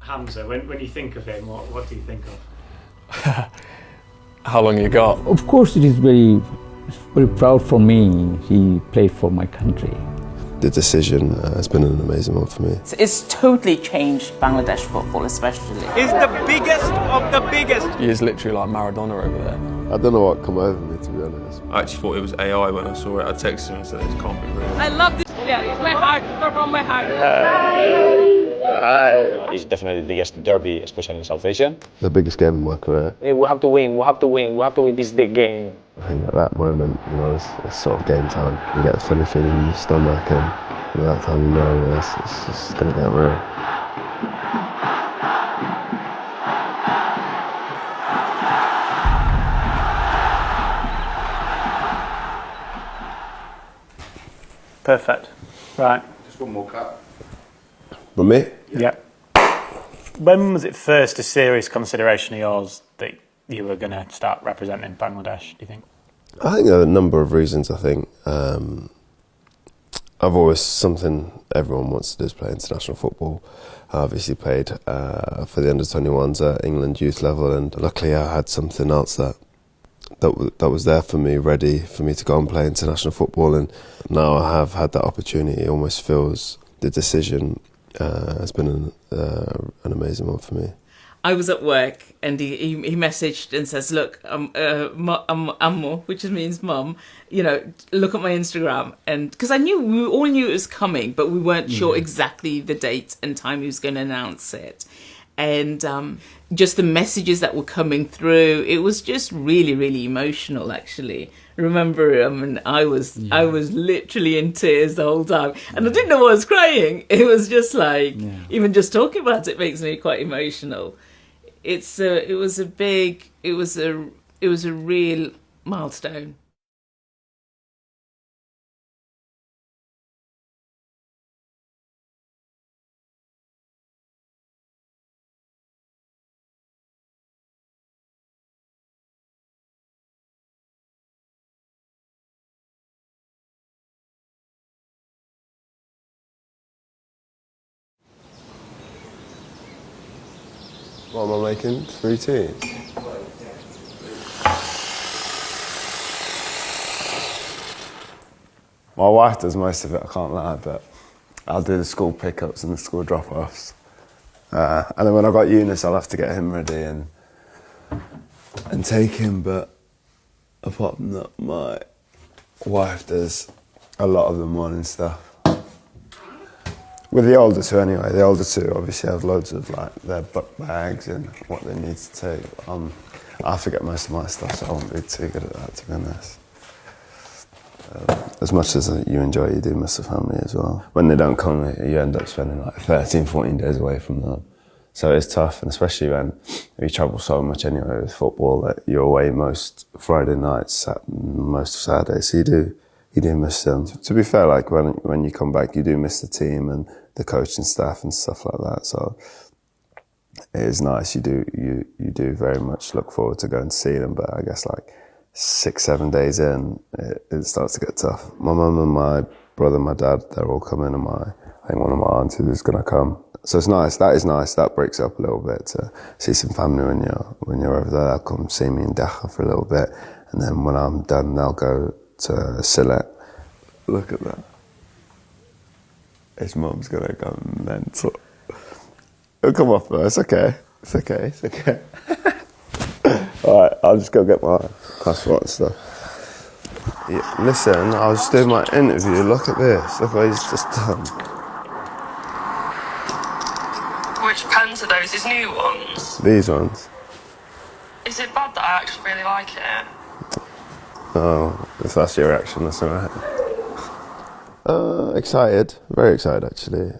Hamza, when you think of him, what do you think of? How long you got? Of course, it is very, very proud for me. He played for my country. The decision has been an amazing one for me. It's totally changed Bangladesh football, especially. He's the biggest of the biggest. He is literally like Maradona over there. I don't know what come over me, to be honest. I actually thought it was AI when I saw it. I texted him and said, this can't be real. I love this. Yeah, it's my heart, from my heart. It's definitely the biggest derby, especially in South Asia. The biggest game of my career. We have to win, we have to win, we have to win this big game. I think at that moment, you know, it's sort of game time. You get the funny feeling in your stomach, and at that time you know it's just going to get real. Perfect. Right. Just one more cut. For me? Yeah. When was it first a serious consideration of yours that you were going to start representing Bangladesh, do you think? I think there are a number of reasons. I think I've always, something everyone wants to do is play international football. I obviously played for the under-21s at England youth level, and luckily I had something else that was there for me, ready for me to go and play international football. And now I have had that opportunity. It almost feels the decision has been an amazing one for me. I was at work and he messaged and says, look, Ammo, which means mum, you know, look at my Instagram. And because we all knew it was coming, but we weren't sure exactly the date and time he was going to announce it. And just the messages that were coming through, it was just really, really emotional, actually. I remember, I was literally in tears the whole time, and I didn't know I was crying. It was just like, even just talking about it makes me quite emotional. It was a real milestone. What am I making? 3 teams? My wife does most of it, I can't lie, but I'll do the school pickups and the school drop-offs. And then when I've got Eunice, I'll have to get him ready and take him, but apart from that, my wife does a lot of the morning stuff. With the older two anyway, the older two obviously have loads of like their book bags and what they need to take. I forget most of my stuff, so I won't be too good at that, to be honest. As much as you enjoy it, you do miss the family as well. When they don't come, you end up spending like 13, 14 days away from them. So it's tough, and especially when you travel so much anyway with football, that you're away most Friday nights, most Saturdays, so you do miss them. To be fair, like when you come back, you do miss the team and the coaching staff and stuff like that. So it is nice. You do very much look forward to going to see them. But I guess like 6-7 days in, it starts to get tough. My mum and my brother, my dad, they're all coming, and I think one of my aunties is going to come. So it's nice. That is nice. That breaks up a little bit to see some family when you're over there. They'll come see me in Dhaka for a little bit, and then when I'm done, they'll go to Sylhet. Look at that. His mum's gonna go mental. It'll come off though, it's okay. It's okay. Alright, I'll just go get my passport and stuff. Yeah, listen, I was just doing my interview. Look at this. Look what he's just done. Which pens are those? His new ones? These ones. Is it bad that I actually really like it? Oh, if that's your reaction, that's alright. Excited, very excited actually,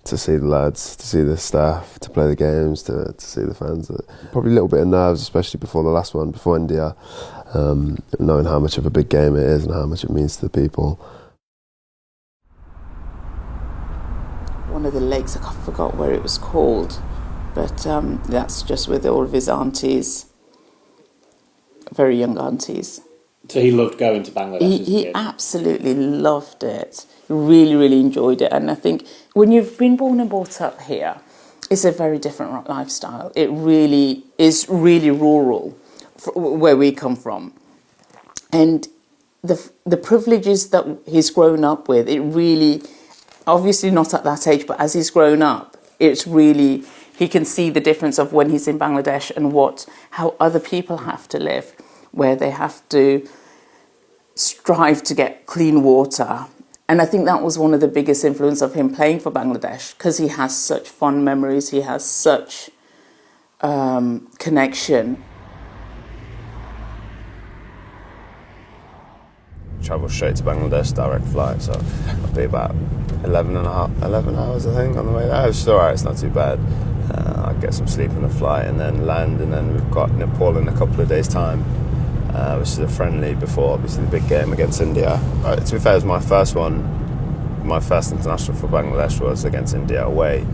to see the lads, to see the staff, to play the games, to see the fans. Probably a little bit of nerves, especially before the last one, before India, knowing how much of a big game it is and how much it means to the people. One of the lakes, I forgot where it was called, but that's just with all of his aunties, very young aunties. So he loved going to Bangladesh? He absolutely loved it. Really, really enjoyed it. And I think when you've been born and brought up here, it's a very different lifestyle. It really is really rural, where we come from, and the privileges that he's grown up with. It really, obviously not at that age, but as he's grown up, it's really, he can see the difference of when he's in Bangladesh and how other people have to live, where they have to strive to get clean water. And I think that was one of the biggest influence of him playing for Bangladesh, because he has such fond memories, he has such connection. Travel straight to Bangladesh, direct flight, so I'll be about 11 hours, I think, on the way there. It's alright, it's not too bad. I'll get some sleep on the flight and then land, and then we've got Nepal in a couple of days' time, which is a friendly before, obviously, the big game against India. To be fair, it was my first international for Bangladesh was against India away,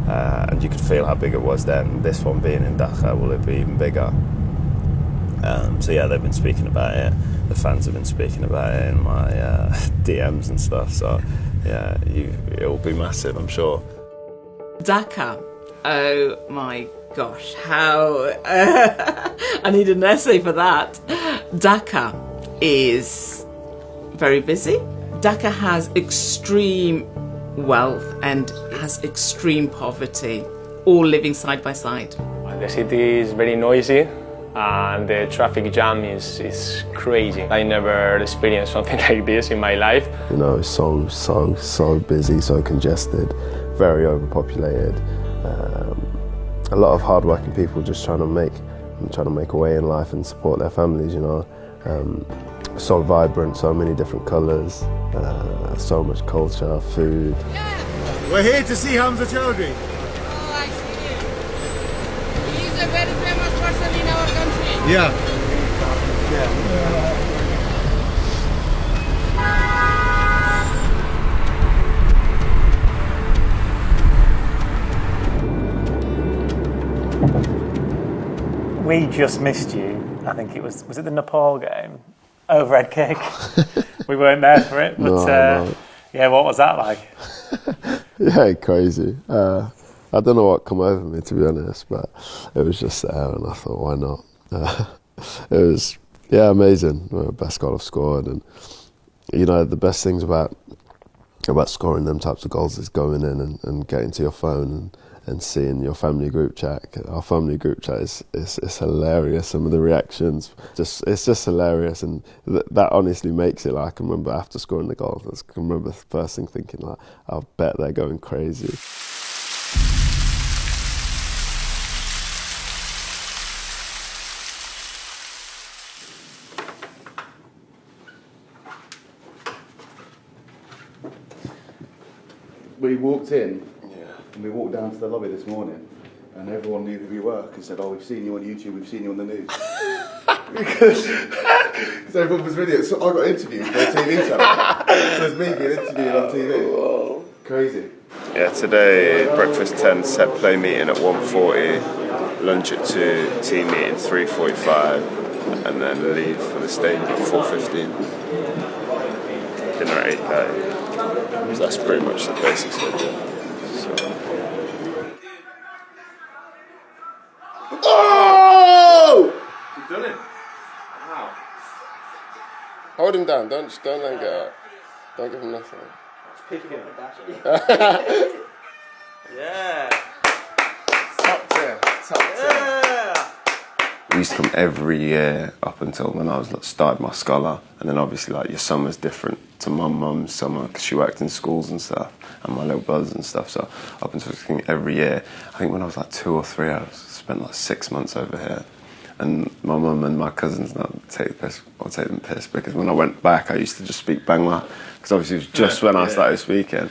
and you could feel how big it was then. This one being in Dhaka, will it be even bigger? So yeah, they've been speaking about it. The fans have been speaking about it in my DMs and stuff. So yeah, it will be massive, I'm sure. Dhaka, oh my gosh, how I need an essay for that. Dhaka is very busy. Dhaka has extreme wealth and has extreme poverty, all living side by side. The city is very noisy and the traffic jam is crazy. I never experienced something like this in my life. You know, it's so busy, so congested, very overpopulated. A lot of hard-working people just trying to make a way in life and support their families. You know, so vibrant, so many different colours, so much culture, food. We're here to see Hamza Choudhury. Oh, I see. He is a very famous person in our country. Yeah. We just missed you. I think it was it the Nepal game? Overhead kick. We weren't there for it, but No. yeah, what was that like? Yeah, crazy. I don't know what come over me, to be honest, but it was just there, and I thought, why not? It was, yeah, amazing. Best goal I've scored, and you know, the best things about scoring them types of goals is going in and getting to your phone and seeing your family group chat. Our family group chat is hilarious. Some of the reactions, it's just hilarious, and that honestly makes it. Like, I can remember after scoring the goal, I can remember first thing thinking, like, I bet they're going crazy. We walked in, and we walked down to the lobby this morning, and everyone knew who we were and said, "Oh, we've seen you on YouTube, we've seen you on the news." because everyone was video. So I got interviewed for a TV channel. So it was me being interviewed on TV. Whoa. Crazy. Yeah, today breakfast 10, set play meeting at 1:40, lunch at 2, team meeting 3:45, and then leave for the stadium at 4:15. Dinner at 8:30. So that's pretty much the basics of it. Oh! You've done it. Wow. Hold him down. Don't let him get up. Don't give him nothing. Yeah. Top 10. We used to come every year up until when I was started my scholar, and then obviously like your summer's different to my mum's summer because she worked in schools and stuff, and my little brothers and stuff. So up until every year, I think when I was like 2 or 3, I spent like 6 months over here, and my mum and my cousins now take the piss because when I went back, I used to just speak Bangla because obviously it was just when I started speaking.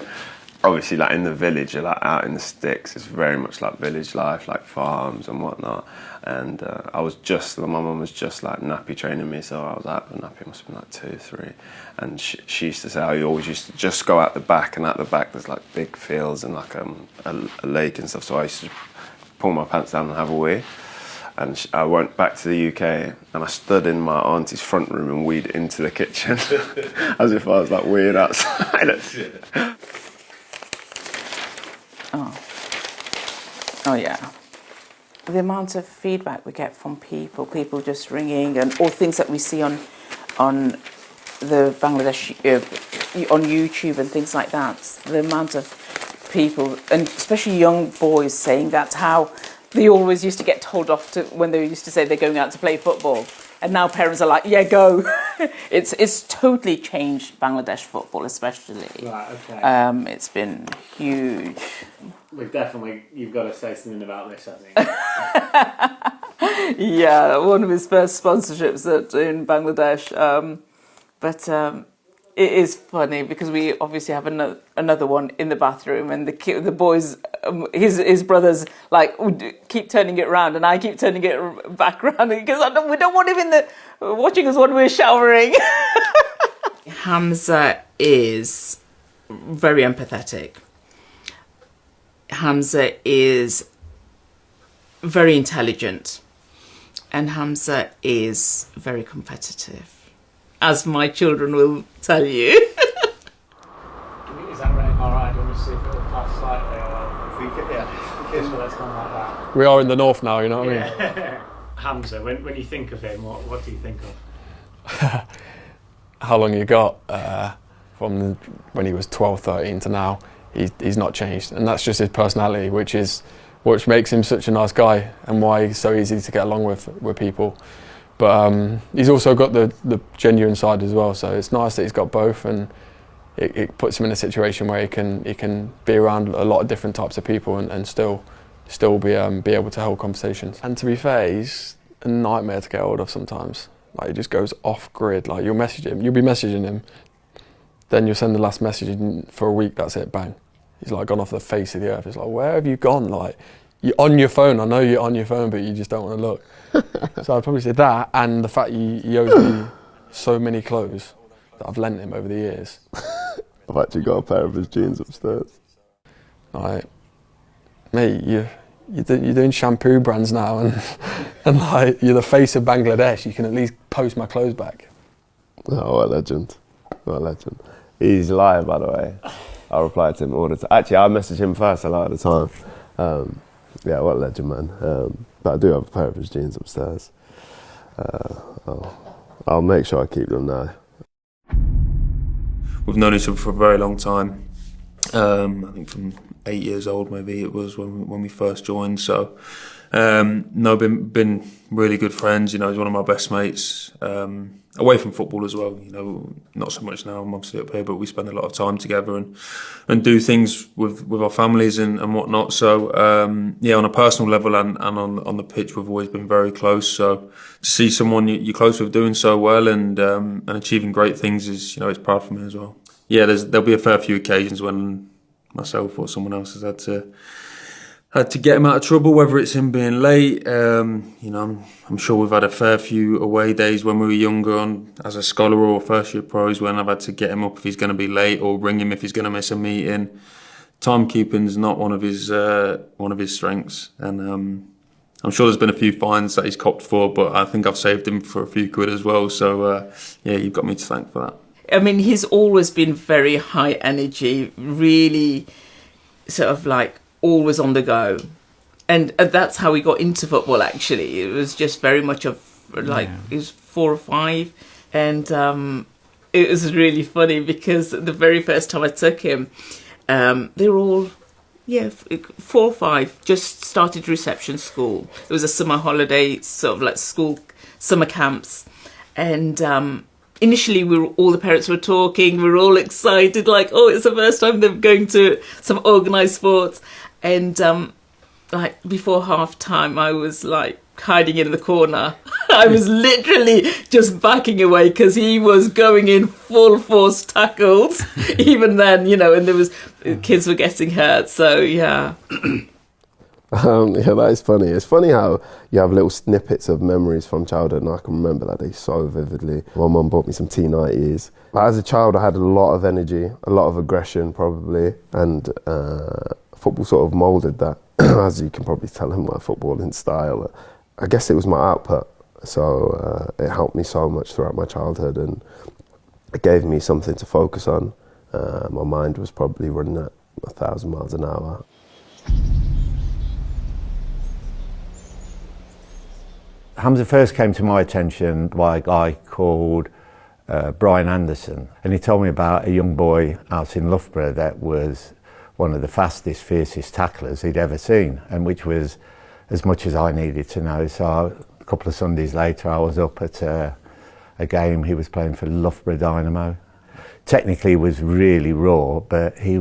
Obviously, like in the village, you're like out in the sticks. It's very much like village life, like farms and whatnot. And my mum was just like nappy training me, so I was out with nappy. Must have been like 2, 3. And she used to say, "Oh, you always used to just go out the back, and at the back there's like big fields and like a lake and stuff." So I used to pull my pants down and have a wee. And I went back to the UK, and I stood in my auntie's front room and weed into the kitchen, as if I was like weeing outside. Oh. Oh yeah. The amount of feedback we get from people just ringing, and all things that we see on the Bangladesh on YouTube and things like that. The amount of people, and especially young boys, saying that's how they always used to get told off to when they used to say they're going out to play football, and now parents are like, yeah, go. It's totally changed Bangladesh football, especially. Right. Okay. It's been huge. You've got to say something about this, I think. Yeah, one of his first sponsorships in Bangladesh. But it is funny because we obviously have another one in the bathroom, and the boys, his brothers, like keep turning it round, and I keep turning it back round because we don't want him watching us when we're showering. Hamza is very empathetic. Hamza is very intelligent, and Hamza is very competitive, as my children will tell you. Is that right? All right, let me see if it'll pass slightly. Let's go like that. We are in the north now, you know what I mean? Hamza, when you think of him, what do you think of? How long you got from when he was 12, 13 to now? He's not changed, and that's just his personality, which makes him such a nice guy, and why he's so easy to get along with people. But he's also got the genuine side as well, so it's nice that he's got both, and it puts him in a situation where he can be around a lot of different types of people and still be able to hold conversations. And to be fair, he's a nightmare to get hold of sometimes. Like, he just goes off grid. Like, you'll be messaging him, then you'll send the last message, and for a week, that's it, bang. He's like gone off the face of the earth. It's like, where have you gone? Like, you're on your phone. I know you're on your phone, but you just don't want to look. So I'd probably say that, and the fact he owes me so many clothes that I've lent him over the years. I've actually got a pair of his jeans upstairs. Like, mate, you're doing shampoo brands now, and like, you're the face of Bangladesh. You can at least post my clothes back. Oh, what a legend. What a legend. He's lying, by the way. I reply to him all the time. Actually, I message him first a lot of the time. Yeah, what a legend, man. But I do have a pair of his jeans upstairs. I'll make sure I keep them now. We've known each other for a very long time. I think from 8 years old, maybe it was when we first joined. So, been really good friends. You know, he's one of my best mates. Away from football as well. You know, not so much now. I'm obviously up here, but we spend a lot of time together and do things with our families and whatnot. So, yeah, on a personal level and on the pitch, we've always been very close. So to see someone you're close with doing so well and achieving great things is, you know, it's proud for me as well. Yeah, there'll be a fair few occasions when myself or someone else has had to get him out of trouble, whether it's him being late. You know, I'm sure we've had a fair few away days when we were younger as a scholar or first year pros when I've had to get him up if he's going to be late or ring him if he's going to miss a meeting. Timekeeping's not one of his strengths, and I'm sure there's been a few fines that he's copped for, but I think I've saved him for a few quid as well. So yeah, you've got me to thank for that. I mean, he's always been very high energy, really sort of like always on the go. And that's how we got into football, actually. It was just very much of like, He was 4 or 5. And it was really funny because the very first time I took him, they were all, 4 or 5, just started reception school. It was a summer holiday, sort of like school summer camps. And initially, all the parents were talking. We were all excited, like, oh, it's the first time they're going to some organised sports. And like before half time, I was like hiding in the corner. I was literally just backing away because he was going in full force tackles. Even then, you know, and there was kids were getting hurt. So yeah. Yeah, that is funny. It's funny how you have little snippets of memories from childhood, and I can remember that day so vividly. My mum bought me some T90s. As a child, I had a lot of energy, a lot of aggression probably, and football sort of moulded that, as you can probably tell in my footballing style. I guess it was my output, so it helped me so much throughout my childhood, and it gave me something to focus on. My mind was probably running at 1,000 miles an hour. Hamza first came to my attention by a guy called Brian Anderson, and he told me about a young boy out in Loughborough that was one of the fastest, fiercest tacklers he'd ever seen, and which was as much as I needed to know. So a couple of Sundays later, I was up at a game. He was playing for Loughborough Dynamo. Technically, he was really raw, but he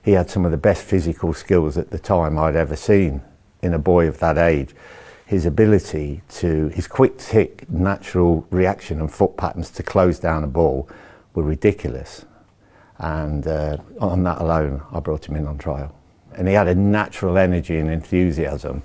had some of the best physical skills at the time I'd ever seen in a boy of that age. His ability his quick tick, natural reaction and foot patterns to close down a ball were ridiculous. And on that alone, I brought him in on trial. And he had a natural energy and enthusiasm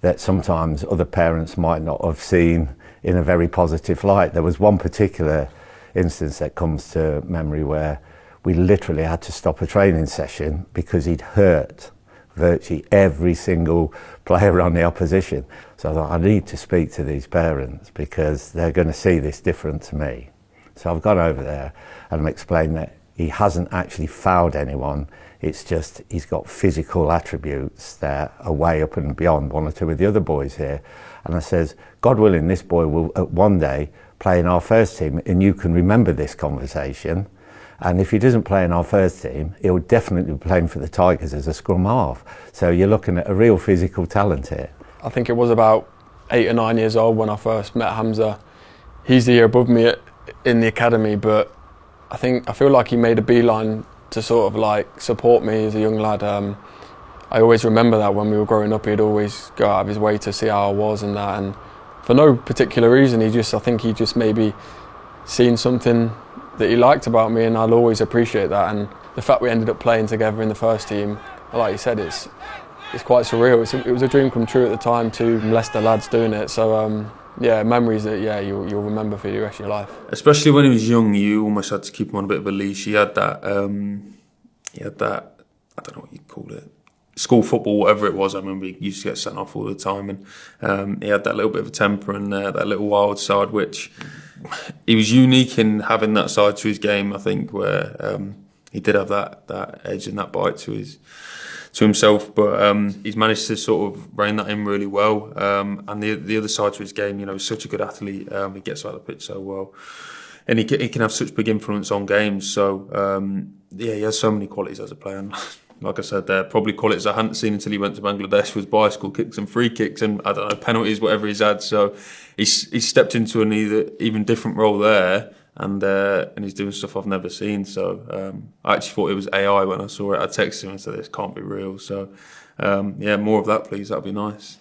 that sometimes other parents might not have seen in a very positive light. There was one particular instance that comes to memory where we literally had to stop a training session because he'd hurt virtually every single player on the opposition. So I thought, I need to speak to these parents because they're going to see this different to me. So I've gone over there and I'm explaining that he hasn't actually fouled anyone. It's just he's got physical attributes that are way up and beyond one or two of the other boys here. And I says, God willing, this boy will one day play in our first team, and you can remember this conversation. And if he doesn't play in our first team, he'll definitely be playing for the Tigers as a scrum half. So you're looking at a real physical talent here. I think it was about 8 or 9 years old when I first met Hamza. He's the year above me in the academy, but I feel like he made a beeline to sort of like support me as a young lad. I always remember that when we were growing up, he'd always go out of his way to see how I was and that. And for no particular reason, I think he just maybe seen something that he liked about me, and I'll always appreciate that. And the fact we ended up playing together in the first team, like you said, it's quite surreal. It was a dream come true at the time, two Leicester lads doing it. So yeah, memories that you'll remember for the rest of your life. Especially when he was young, you almost had to keep him on a bit of a leash. He had that I don't know what you'd call it, school football, whatever it was. I remember he used to get sent off all the time, and he had that little bit of a temper and that little wild side, which he was unique in having that side to his game. I think where he did have that edge and that bite to himself, but he's managed to sort of rein that in really well. And the other side to his game, he's such a good athlete. He gets out of the pitch so well, and he can have such big influence on games. So he has so many qualities as a player. And like I said, there probably qualities I hadn't seen until he went to Bangladesh was bicycle kicks and free kicks and I don't know, penalties, whatever he's had. So he's stepped into an even different role there. And he's doing stuff I've never seen. So I actually thought it was AI when I saw it. I texted him and said, this can't be real. So more of that, please. That'd be nice.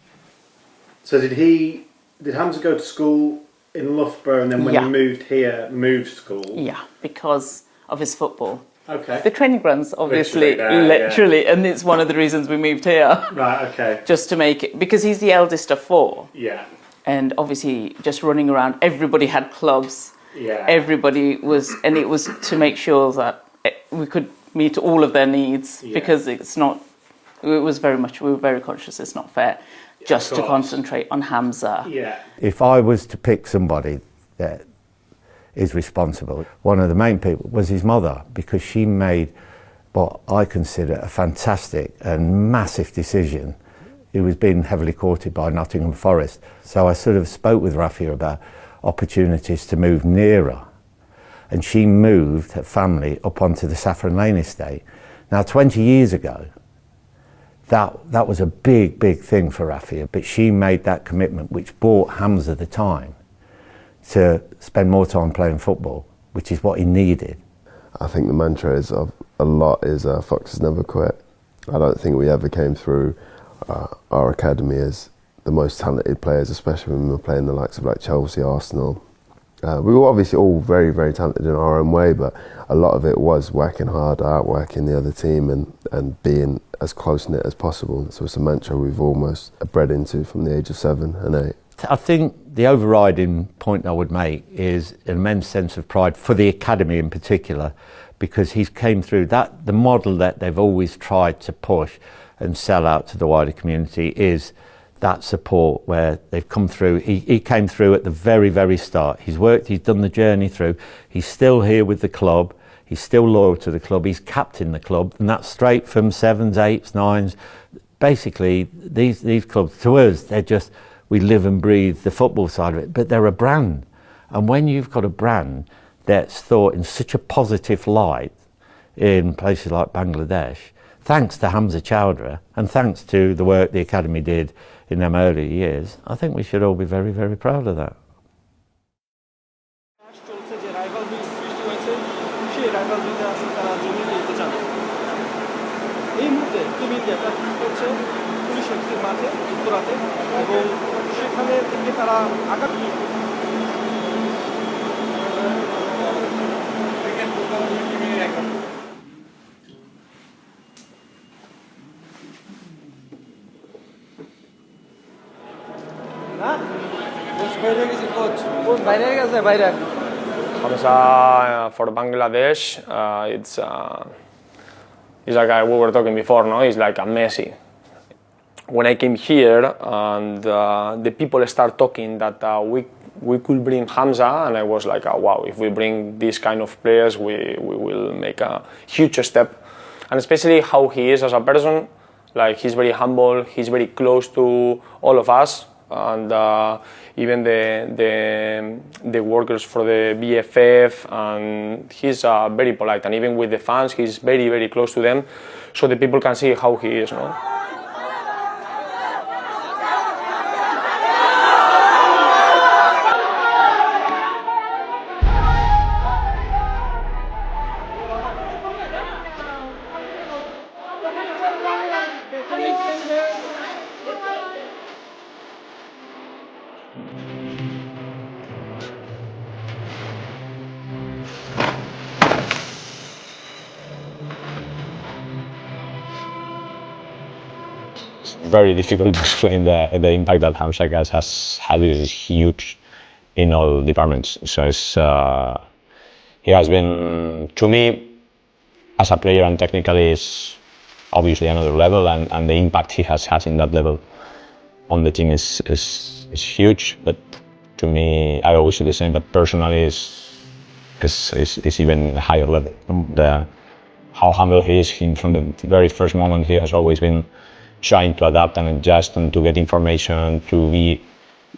So did Hamza go to school in Loughborough, and then when he moved here, moved school? Yeah, because of his football. Okay. The training grounds, obviously, literally, and it's one of the reasons we moved here. Right, okay. Just to make it, because he's the eldest of four. Yeah. And obviously, just running around, everybody had clubs. Yeah. Everybody was, and it was to make sure that we could meet all of their needs, because we were very conscious it's not fair just to concentrate on Hamza. Yeah. If I was to pick somebody that is responsible, one of the main people was his mother, because she made what I consider a fantastic and massive decision. He was being heavily courted by Nottingham Forest. So I sort of spoke with Rafi about opportunities to move nearer, and she moved her family up onto the Saffron Lane estate. Now 20 years ago, that was a big thing for Rafi, but she made that commitment, which bought Hamza the time to spend more time playing football, which is what he needed. I think the mantra is Foxes never quit. I don't think we ever came through our academy as the most talented players, especially when we were playing the likes of like Chelsea, Arsenal. We were obviously all very talented in our own way, but a lot of it was working hard, outworking the other team and being as close-knit as possible. So it's a mantra we've almost bred into from the age of 7 and 8. I think the overriding point I would make is an immense sense of pride for the academy in particular, because he's came through that. The model that they've always tried to push and sell out to the wider community is that support where they've come through. He came through at the very start. He's done the journey through. He's still here with the club. He's still loyal to the club. He's captained the club, and that's straight from 7s, 8s, 9s. Basically, these clubs, to us, we live and breathe the football side of it, but they're a brand. And when you've got a brand that's thought in such a positive light in places like Bangladesh, thanks to Hamza Choudhury and thanks to the work the Academy did in them early years, I think we should all be very, very proud of that. Hamza for Bangladesh, it's like we were talking before, no? It's like a Messi. When I came here and the people start talking that we could bring Hamza, and I was like, wow, if we bring these kind of players, we will make a huge step. And especially how he is as a person, like he's very humble, he's very close to all of us, and even the workers for the BFF, and he's very polite, and even with the fans, he's very, very close to them, so the people can see how he is, no? Very difficult to explain the impact that Hamza has had. Is huge in all departments. So it's, he has been, to me, as a player and technically, is obviously another level, and the impact he has had in that level on the team is huge. But to me, I always say the same. But personally, is even a higher level. How humble he is from the very first moment. He has always been trying to adapt and adjust and to get information, to be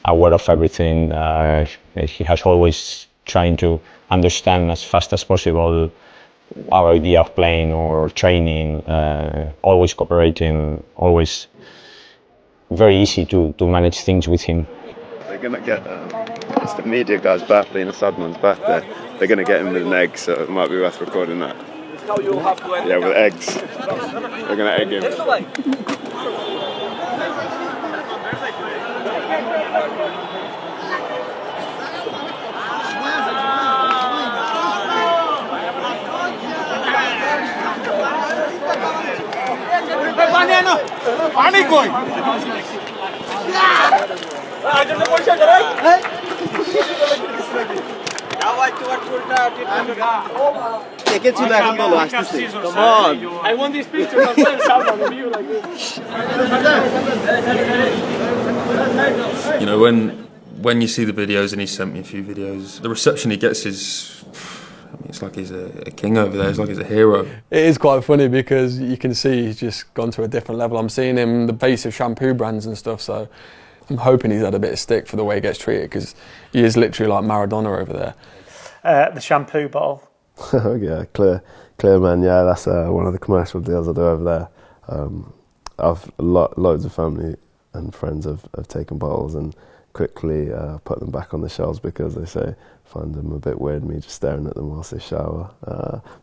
aware of everything. He has always trying to understand as fast as possible our idea of playing or training, always cooperating, always very easy to manage things with him. They're going to get, it's the media guy's birthday and Sadman's birthday. They're going to get him with an egg, so it might be worth recording that. Yeah, with eggs. They're going to egg him. Come on. I want this picture of you like this. You know, when you see the videos, and he sent me a few videos, the reception he gets is, I mean, it's like he's a king over there. It's like he's a hero. It is quite funny because you can see he's just gone to a different level. I'm seeing him the base of shampoo brands and stuff, so I'm hoping he's had a bit of stick for the way he gets treated, because he is literally like Maradona over there. The shampoo bottle. Yeah, clear man. Yeah, that's one of the commercial deals I do over there. I've loads of family and friends have taken bottles and quickly put them back on the shelves because they say find them a bit weird, me just staring at them whilst they shower.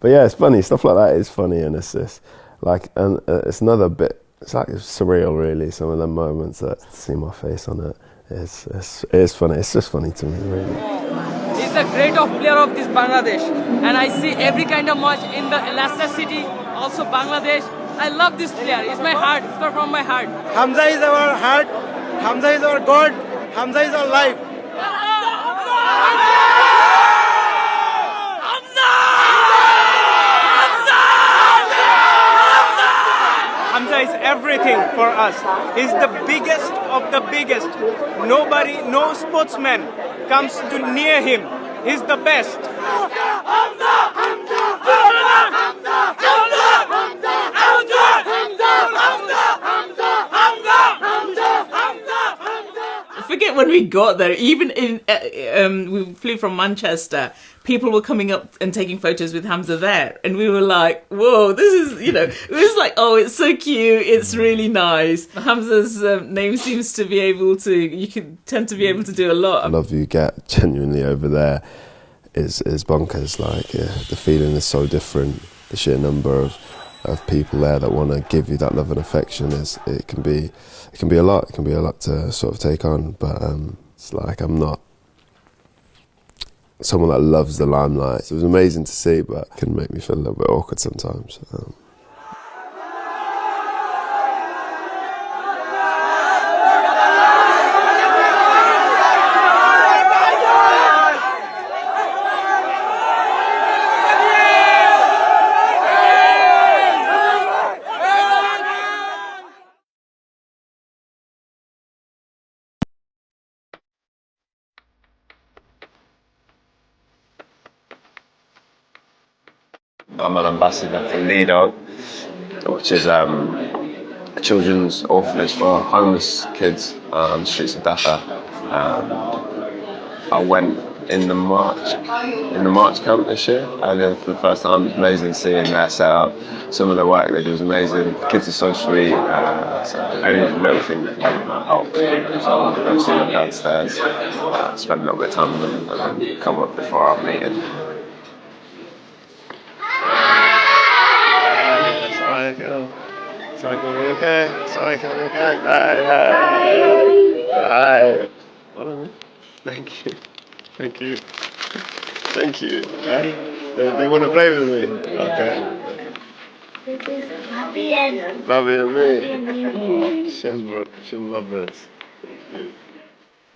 But yeah, it's funny, stuff like that is funny, and it's like, and it's another bit, it's like surreal really, some of them moments that see my face on it. It's funny, it's just funny to me really. He's the greatest player of this Bangladesh, and I see every kind of match in the Leicester City, also Bangladesh. I love this player, it's my heart, it's from my heart. Hamza is our heart, Hamza is our God, Hamza is our life. Hamza is everything for us. He's the biggest of the biggest. Nobody, no sportsman comes to near him. He's the best. it when we got there. Even we flew from Manchester. People were coming up and taking photos with Hamza there, and we were like, "Whoa, this is," it was like, "Oh, it's so cute. It's really nice." Hamza's name seems to be able to. You could tend to be able to do a lot. The love you get genuinely over there is bonkers. Like, the feeling is so different. The sheer number of people there that want to give you that love and affection it can be a lot. It can be a lot to sort of take on. But it's like I'm not someone that loves the limelight. It was amazing to see, but it can make me feel a little bit awkward sometimes. I'm an ambassador for Lido, which is a children's orphanage for homeless kids on the streets of Dhaka. I went in the March camp this year, and for the first time, it was amazing seeing their setup. Some of the work they do is amazing. The kids are so sweet. So any little thing that can help. So I've seen them downstairs, spend a little bit of time with them, and then come up before our meeting. Sorry, can we okay? Sorry, can we okay? Hi. Thank you. Thank you. Thank you. They want to play with me? Okay. Bobby and me. She'll love this.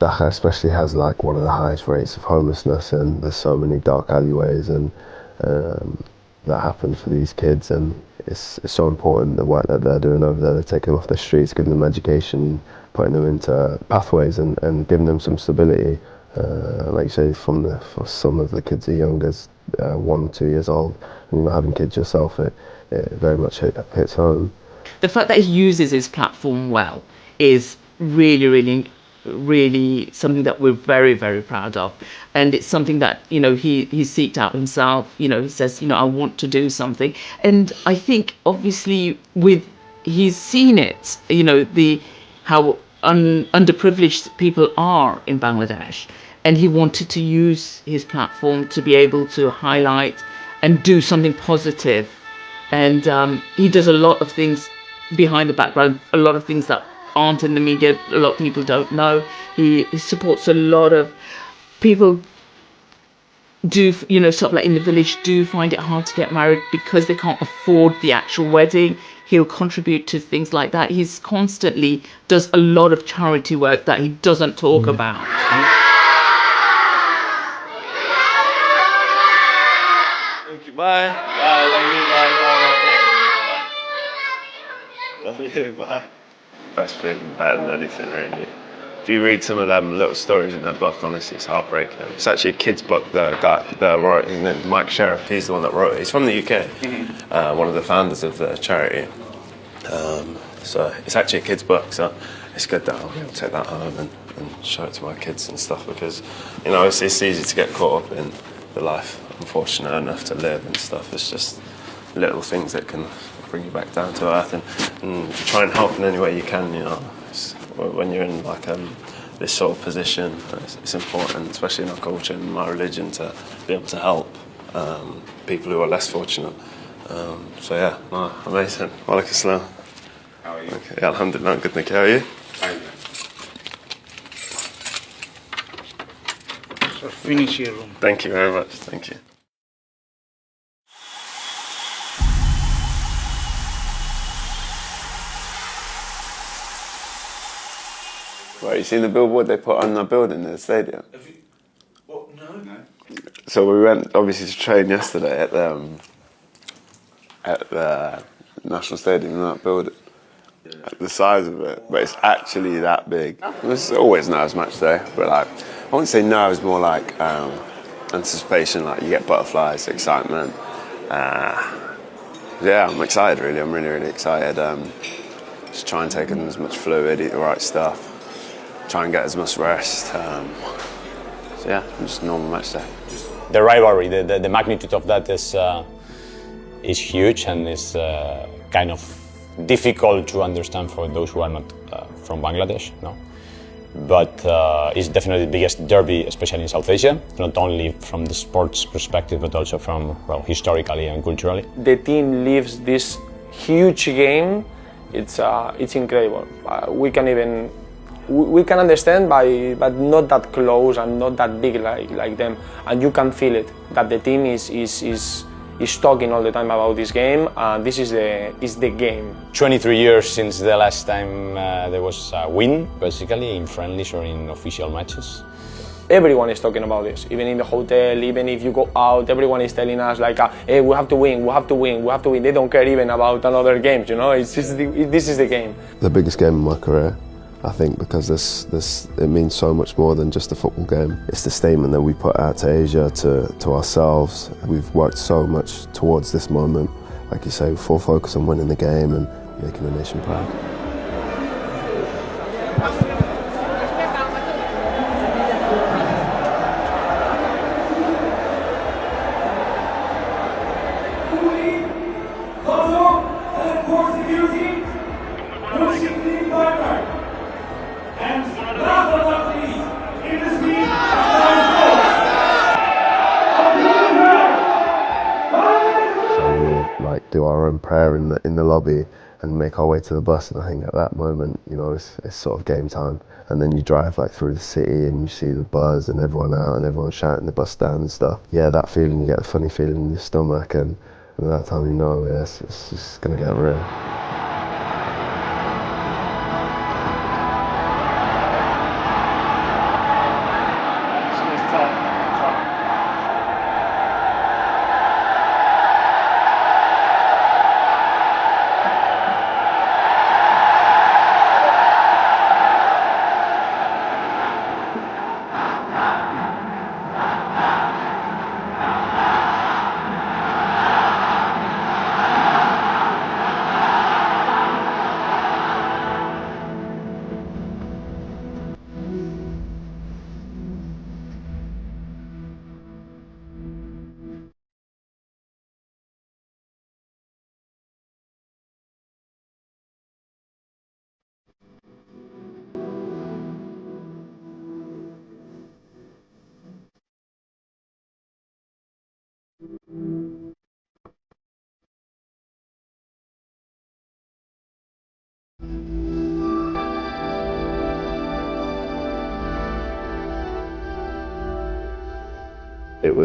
Dhaka especially has like one of the highest rates of homelessness, and there's so many dark alleyways and that happen for these kids, and it's so important the work that they're doing over there. They're taking them off the streets, giving them education, putting them into pathways and giving them some stability. Like you say, for some of the kids are young as 1 or 2 years old, and you're not having kids yourself, it very much hits home. The fact that he uses his platform well is really, really, really something that we're very, very proud of. And it's something that, he seeked out himself. He says, I want to do something. And I think obviously he's seen it, how underprivileged people are in Bangladesh. And he wanted to use his platform to be able to highlight and do something positive. And he does a lot of things behind the background, a lot of things that aren't in the media, a lot of people don't know. He supports a lot of people. Sort of like in the village, do find it hard to get married because they can't afford the actual wedding. He'll contribute to things like that. He's constantly does a lot of charity work that he doesn't talk about. Thank you. Bye. Bye. Love you. Bye. Love you. Bye. That's been better than anything, really. If you read some of them little stories in that book, honestly, it's heartbreaking. It's actually a kid's book. The guy that wrote it, Mike Sheriff, he's the one that wrote it. He's from the UK, one of the founders of the charity. So it's actually a kid's book, so it's good that I'll be able to take that home and show it to my kids and stuff, because, it's easy to get caught up in the life I'm fortunate enough to live and stuff. It's just little things that can bring you back down to earth and try and help in any way you can, when you're in this sort of position. It's important, especially in our culture and my religion, to be able to help people who are less fortunate. Amazing. Walaikum assalam. How are you? Okay, alhamdulillah, I'm good, thank you. How are you? So finish your room. Thank you very much, thank you. Right, you seen the billboard they put on the building in the stadium? No. So we went obviously to train yesterday at the National Stadium in that building. The size of it, but it's actually that big. It's always nerves match day, but I wouldn't say nerves, more like anticipation. Like you get butterflies, excitement. I'm excited really. I'm really, really excited. Just try and take in as much fluid, eat the right stuff. try and get as much rest. So yeah, just a normal match day. The rivalry, the magnitude of that is huge and is kind of difficult to understand for those who are not from Bangladesh. No? But it's definitely the biggest derby, especially in South Asia, not only from the sports perspective, but also from, well, historically and culturally. The team lives this huge game. It's incredible. We can understand, but not that close and not that big like them. And you can feel it that the team is talking all the time about this game, and this is the game. 23 years since the last time there was a win, basically, in friendlies or in official matches. Everyone is talking about this, even in the hotel, even if you go out, everyone is telling us like, hey, we have to win, we have to win, we have to win. They don't care even about another games, you know, this is the game. The biggest game of my career, I think, because it means so much more than just a football game. It's the statement that we put out to Asia, to ourselves. We've worked so much towards this moment, like you say, full focus on winning the game and making the nation proud. Do our own prayer in the lobby and make our way to the bus, and I think at that moment, you know, it's sort of game time. And then you drive like through the city and you see the buzz and everyone out and everyone shouting the bus down and stuff. Yeah, that feeling, you get a funny feeling in your stomach, and at that time you know, yeah, it's just gonna get real.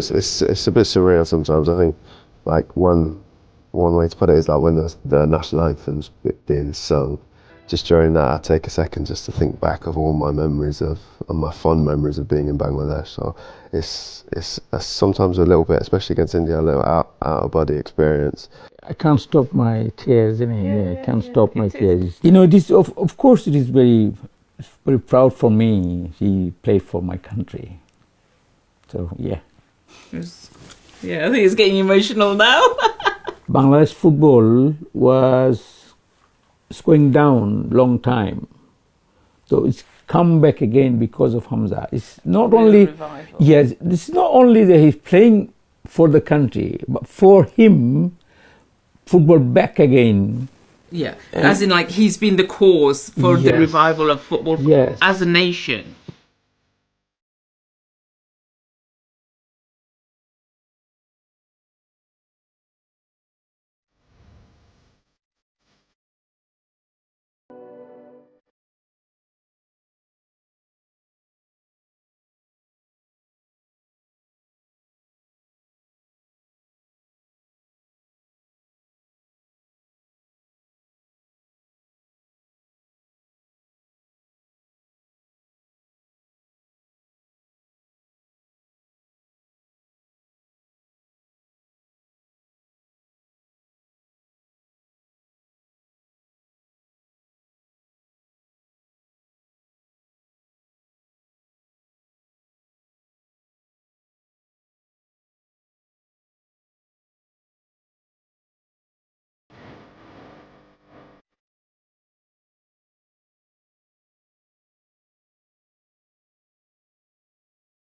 It's a bit surreal sometimes. I think like one way to put it is like when the national anthem's being sung, just during that I take a second just to think back of all my memories and my fond memories of being in Bangladesh. So it's sometimes a little bit, especially against India, a little out of body experience. I can't stop my tears, I can't stop my tears. You know, this of course it is very proud for me. He played for my country. So yeah. Yeah, I think it's getting emotional now. Bangladesh football was going down long time. So it's come back again because of Hamza. It's not only yes, it's not only that he's playing for the country, but for him, football back again. Yeah, as in like he's been the cause for the revival of football as a nation.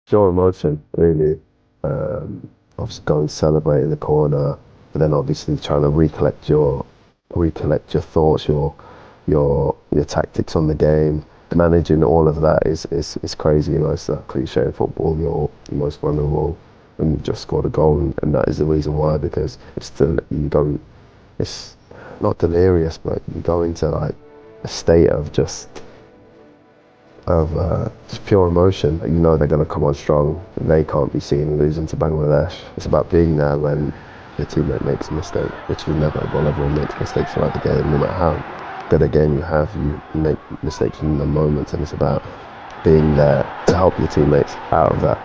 Pure emotion, really. Obviously go and celebrate in the corner, but then obviously trying to recollect your thoughts, your tactics on the game. Managing all of that is crazy. You know, it's that cliche in football. You're most vulnerable, and you just scored a goal, and that is the reason why. Because it's not delirious, but you go into like a state of just pure emotion. You know they're going to come on strong. They can't be seen losing to Bangladesh. It's about being there when your teammate makes a mistake, which will everyone makes mistakes throughout the game. No matter how good a game you have, you make mistakes in the moments, and it's about being there to help your teammates out of that.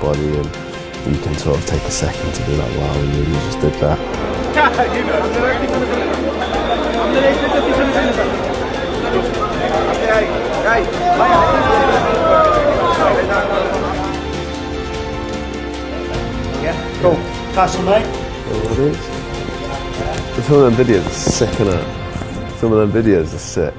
Body, and you can sort of take a second to be like, wow, we really just did that. Yeah, cool. Pass on, mate. What it is. Some of them videos are sick, innit? Some of them videos are sick.